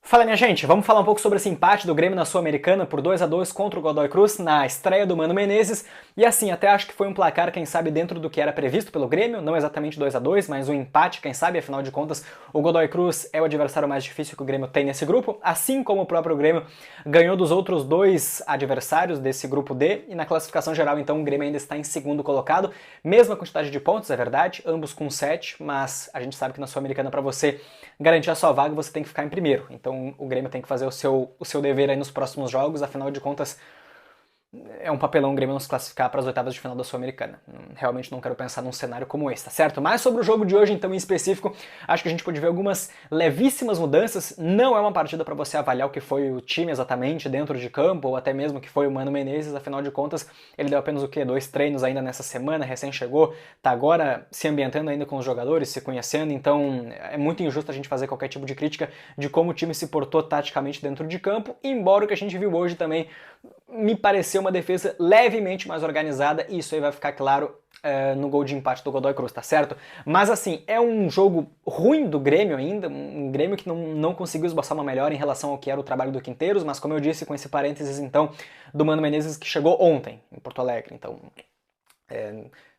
Fala, minha gente, vamos falar um pouco sobre esse empate do Grêmio na Sul-Americana por 2-2 contra o Godoy Cruz na estreia do Mano Menezes. E assim, até acho que foi um placar, quem sabe, dentro do que era previsto pelo Grêmio, não exatamente 2-2, mas um empate, quem sabe, afinal de contas, o Godoy Cruz é o adversário mais difícil que o Grêmio tem nesse grupo, assim como o próprio Grêmio ganhou dos outros dois adversários desse grupo D, e na classificação geral, então, o Grêmio ainda está em segundo colocado, mesma quantidade de pontos, é verdade, ambos com 7, mas a gente sabe que na Sul-Americana, para você garantir a sua vaga, você tem que ficar em primeiro. Então o Grêmio tem que fazer o seu dever aí nos próximos jogos, afinal de contas é um papelão o Grêmio não se classificar para as oitavas de final da Sul-Americana. Realmente não quero pensar num cenário como esse, tá certo? Mas sobre o jogo de hoje, então, em específico, acho que a gente pode ver algumas levíssimas mudanças. Não é uma partida para você avaliar o que foi o time exatamente dentro de campo, ou até mesmo o que foi o Mano Menezes, afinal de contas, ele deu apenas o quê? 2 treinos ainda nessa semana, recém chegou, tá agora se ambientando ainda com os jogadores, se conhecendo, então é muito injusto a gente fazer qualquer tipo de crítica de como o time se portou taticamente dentro de campo, embora o que a gente viu hoje também me pareceu uma defesa levemente mais organizada, e isso aí vai ficar claro no gol de empate do Godoy Cruz, tá certo? Mas assim, é um jogo ruim do Grêmio ainda, um Grêmio que não conseguiu esboçar uma melhora em relação ao que era o trabalho do Quinteiros, mas como eu disse, com esse parênteses então, do Mano Menezes que chegou ontem em Porto Alegre, então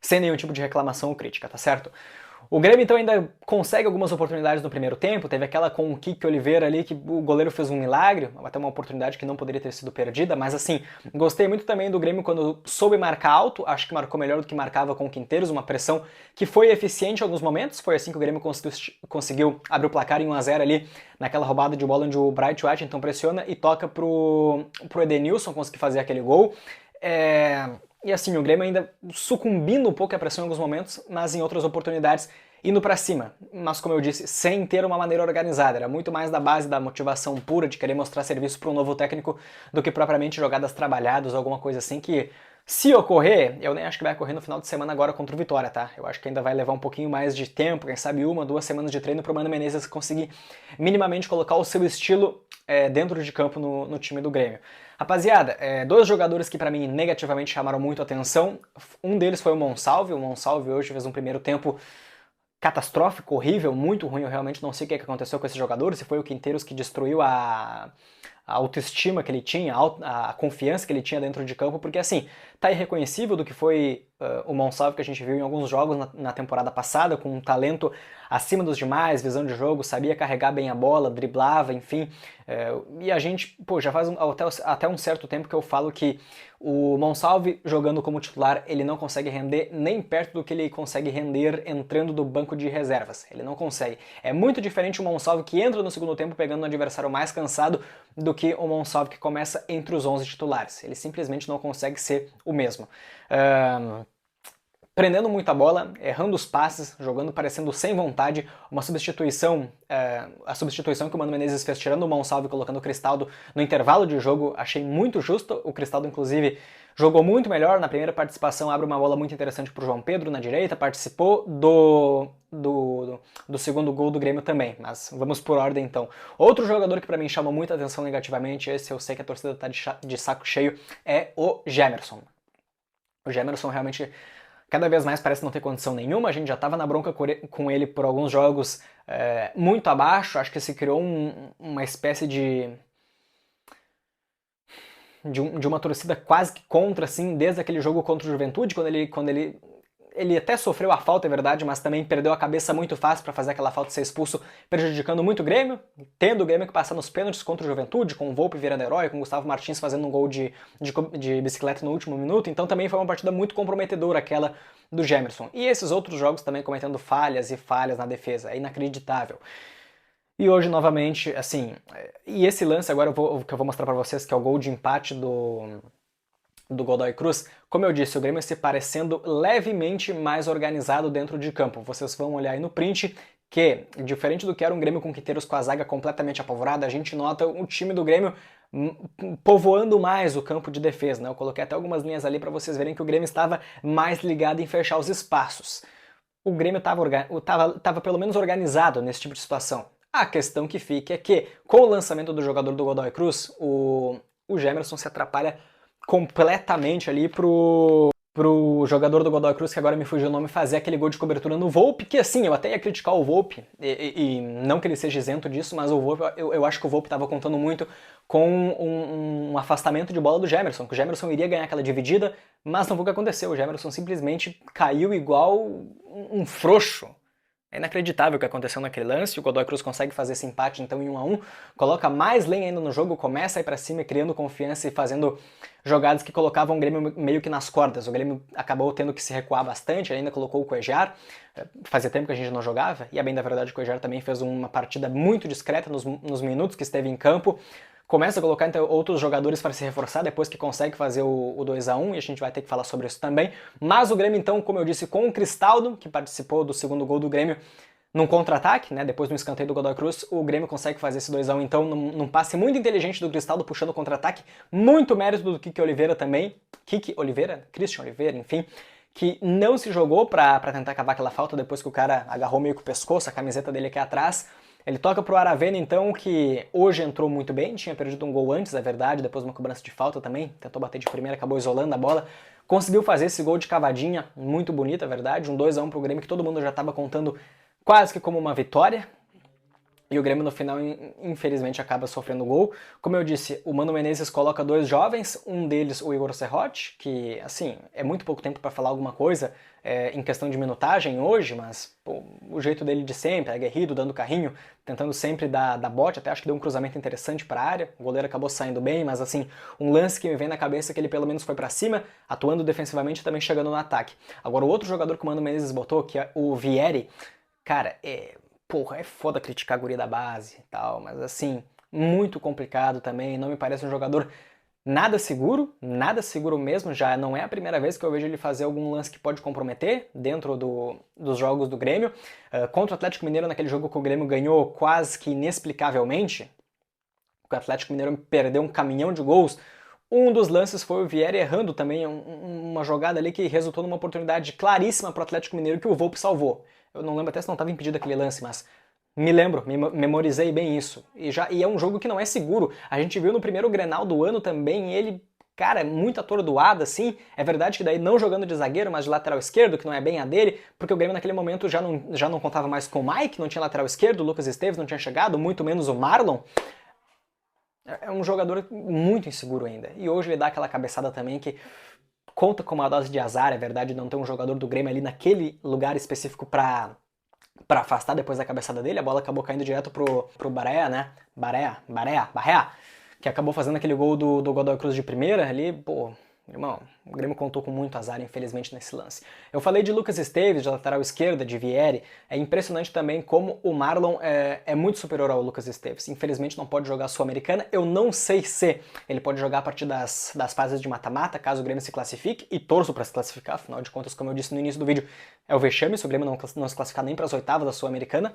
sem nenhum tipo de reclamação ou crítica, tá certo? O Grêmio então ainda consegue algumas oportunidades no primeiro tempo, teve aquela com o Kiki Oliveira ali que o goleiro fez um milagre, até uma oportunidade que não poderia ter sido perdida, mas assim, gostei muito também do Grêmio quando soube marcar alto, acho que marcou melhor do que marcava com o Quinteiros, uma pressão que foi eficiente em alguns momentos, foi assim que o Grêmio conseguiu abrir o placar em 1-0 ali, naquela roubada de bola onde o Bright White então pressiona e toca pro Edenilson conseguir fazer aquele gol. E assim, o Grêmio ainda sucumbindo um pouco à pressão em alguns momentos, mas em outras oportunidades indo pra cima. Mas como eu disse, sem ter uma maneira organizada. Era muito mais da base da motivação pura de querer mostrar serviço para um novo técnico do que propriamente jogadas trabalhadas ou alguma coisa assim que, se ocorrer, eu nem acho que vai ocorrer no final de semana agora contra o Vitória, tá? Eu acho que ainda vai levar um pouquinho mais de tempo, quem sabe 1, 2 semanas de treino pro Mano Menezes conseguir minimamente colocar o seu estilo dentro de campo no time do Grêmio. Rapaziada, dois jogadores que pra mim negativamente chamaram muito a atenção. Um deles foi o Monsalve. O Monsalve hoje fez um primeiro tempo catastrófico, horrível, muito ruim. Eu realmente não sei o que aconteceu com esse jogador. Se foi o Quinteiros que destruiu a autoestima que ele tinha, a confiança que ele tinha dentro de campo, porque assim, tá irreconhecível do que foi o Monsalve que a gente viu em alguns jogos na temporada passada, com um talento acima dos demais, visão de jogo, sabia carregar bem a bola, driblava, enfim. E a gente, pô, já faz até um certo tempo que eu falo que o Monsalve jogando como titular, ele não consegue render nem perto do que ele consegue render entrando do banco de reservas. Ele não consegue. É muito diferente o Monsalve que entra no segundo tempo pegando um adversário mais cansado do que o Monsalve que começa entre os 11 titulares. Ele simplesmente não consegue ser o mesmo. Prendendo muita bola, errando os passes, jogando parecendo sem vontade, uma substituição, a substituição que o Mano Menezes fez tirando o Monsalve e colocando o Cristaldo no intervalo de jogo, achei muito justo. O Cristaldo, inclusive, jogou muito melhor. Na primeira participação, abre uma bola muito interessante para o João Pedro na direita, participou do segundo gol do Grêmio também, mas vamos por ordem então. Outro jogador que para mim chama muita atenção negativamente, esse eu sei que a torcida tá de saco cheio, é o Gemerson. O Gemerson realmente cada vez mais parece não ter condição nenhuma, a gente já estava na bronca com ele por alguns jogos muito abaixo, acho que se criou uma espécie de uma torcida quase que contra, assim, desde aquele jogo contra o Juventude, ele até sofreu a falta, é verdade, mas também perdeu a cabeça muito fácil para fazer aquela falta e ser expulso, prejudicando muito o Grêmio, tendo o Grêmio que passar nos pênaltis contra o Juventude, com o Volpe virando herói, com o Gustavo Martins fazendo um gol de bicicleta no último minuto, então também foi uma partida muito comprometedora aquela do Gemerson. E esses outros jogos também cometendo falhas e falhas na defesa, é inacreditável. E hoje, novamente, assim, e esse lance agora que eu vou mostrar pra vocês, que é o gol de empate do Godoy Cruz, como eu disse, o Grêmio se parecendo levemente mais organizado dentro de campo. Vocês vão olhar aí no print que, diferente do que era um Grêmio com Quinteiros com a zaga completamente apavorada, a gente nota o time do Grêmio povoando mais o campo de defesa, né? Eu coloquei até algumas linhas ali para vocês verem que o Grêmio estava mais ligado em fechar os espaços. O Grêmio estava pelo menos organizado nesse tipo de situação. A questão que fica é que, com o lançamento do jogador do Godoy Cruz, o Gemerson se atrapalha completamente ali pro pro jogador do Godoy Cruz, que agora me fugiu o nome, fazer aquele gol de cobertura no Volpi, que assim, eu até ia criticar o Volpi, e não que ele seja isento disso, mas o Volpi, eu acho que o Volpi estava contando muito com um afastamento de bola do Gemerson, que o Gemerson iria ganhar aquela dividida, mas não foi o que aconteceu, o Gemerson simplesmente caiu igual um frouxo. É inacreditável o que aconteceu naquele lance, o Godoy Cruz consegue fazer esse empate então em 1-1, coloca mais lenha ainda no jogo, começa a ir pra cima, criando confiança e fazendo jogadas que colocavam o Grêmio meio que nas cordas. O Grêmio acabou tendo que se recuar bastante, ainda colocou o Cuejar, fazia tempo que a gente não jogava, e a bem da verdade o Cuejar também fez uma partida muito discreta nos minutos que esteve em campo. Começa a colocar então, outros jogadores para se reforçar depois que consegue fazer o 2-1, e a gente vai ter que falar sobre isso também. Mas o Grêmio então, como eu disse, com o Cristaldo, que participou do segundo gol do Grêmio, num contra-ataque, né, depois do escanteio do Godoy Cruz, o Grêmio consegue fazer esse 2-1 então num passe muito inteligente do Cristaldo puxando o contra-ataque, muito mérito do Kiki Oliveira também, Christian Oliveira, enfim, que não se jogou pra tentar cavar aquela falta depois que o cara agarrou meio que o pescoço, a camiseta dele aqui atrás. Ele toca pro Aravena então, que hoje entrou muito bem, tinha perdido um gol antes, é verdade, depois uma cobrança de falta também, tentou bater de primeira, acabou isolando a bola, conseguiu fazer esse gol de cavadinha, muito bonito, é verdade, um 2-1 pro Grêmio que todo mundo já estava contando quase que como uma vitória, e o Grêmio no final, infelizmente, acaba sofrendo gol. Como eu disse, o Mano Menezes coloca dois jovens, um deles o Igor Serrote, que, assim, é muito pouco tempo para falar alguma coisa em questão de minutagem hoje, mas pô, o jeito dele de sempre, aguerrido, dando carrinho, tentando sempre dar bote, até acho que deu um cruzamento interessante para a área, o goleiro acabou saindo bem, mas assim, um lance que me vem na cabeça é que ele pelo menos foi para cima, atuando defensivamente e também chegando no ataque. Agora, o outro jogador que o Mano Menezes botou, que é o Vieri, cara, porra, é foda criticar a guria da base e tal, mas assim, muito complicado também, não me parece um jogador nada seguro mesmo, já não é a primeira vez que eu vejo ele fazer algum lance que pode comprometer dentro dos jogos do Grêmio. Contra o Atlético Mineiro, naquele jogo que o Grêmio ganhou quase que inexplicavelmente, o Atlético Mineiro perdeu um caminhão de gols, um dos lances foi o Vieri errando também, uma jogada ali que resultou numa oportunidade claríssima para o Atlético Mineiro que o Volpi salvou. Eu não lembro até se não estava impedido aquele lance, mas me lembro, memorizei bem isso. E é um jogo que não é seguro. A gente viu no primeiro Grenal do ano também, ele, cara, muito atordoado assim. É verdade que daí não jogando de zagueiro, mas de lateral esquerdo, que não é bem a dele, porque o Grêmio naquele momento já não contava mais com o Mike, não tinha lateral esquerdo, o Lucas Esteves não tinha chegado, muito menos o Marlon. É um jogador muito inseguro ainda. E hoje ele dá aquela cabeçada também que conta com uma dose de azar, é verdade, não ter um jogador do Grêmio ali naquele lugar específico pra afastar depois da cabeçada dele, a bola acabou caindo direto pro Barea, né? Barrea, que acabou fazendo aquele gol do Godoy Cruz de primeira ali, pô, irmão, o Grêmio contou com muito azar, infelizmente, nesse lance. Eu falei de Lucas Esteves, de lateral esquerda, de Vieri, é impressionante também como o Marlon é muito superior ao Lucas Esteves. Infelizmente não pode jogar Sul-Americana, eu não sei se ele pode jogar a partir das fases de mata-mata, caso o Grêmio se classifique, e torço para se classificar, afinal de contas, como eu disse no início do vídeo, é o vexame se o Grêmio não se classificar nem para as oitavas da Sul-Americana,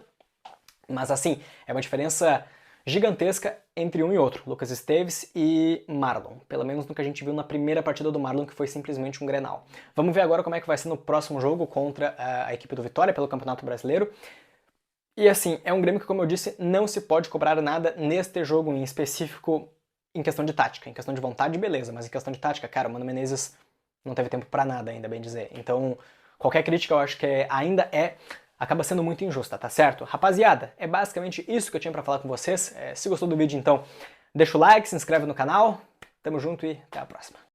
mas assim, é uma diferença gigantesca entre um e outro, Lucas Esteves e Marlon, pelo menos no que a gente viu na primeira partida do Marlon, que foi simplesmente um Grenal. Vamos ver agora como é que vai ser no próximo jogo contra a equipe do Vitória pelo Campeonato Brasileiro. E assim, é um Grêmio que, como eu disse, não se pode cobrar nada neste jogo em específico em questão de tática. Em questão de vontade, beleza, mas em questão de tática, cara, o Mano Menezes não teve tempo pra nada ainda, bem dizer. Então, qualquer crítica eu acho que ainda acaba sendo muito injusta, tá certo? Rapaziada, é basicamente isso que eu tinha pra falar com vocês. Se gostou do vídeo, então, deixa o like, se inscreve no canal. Tamo junto e até a próxima.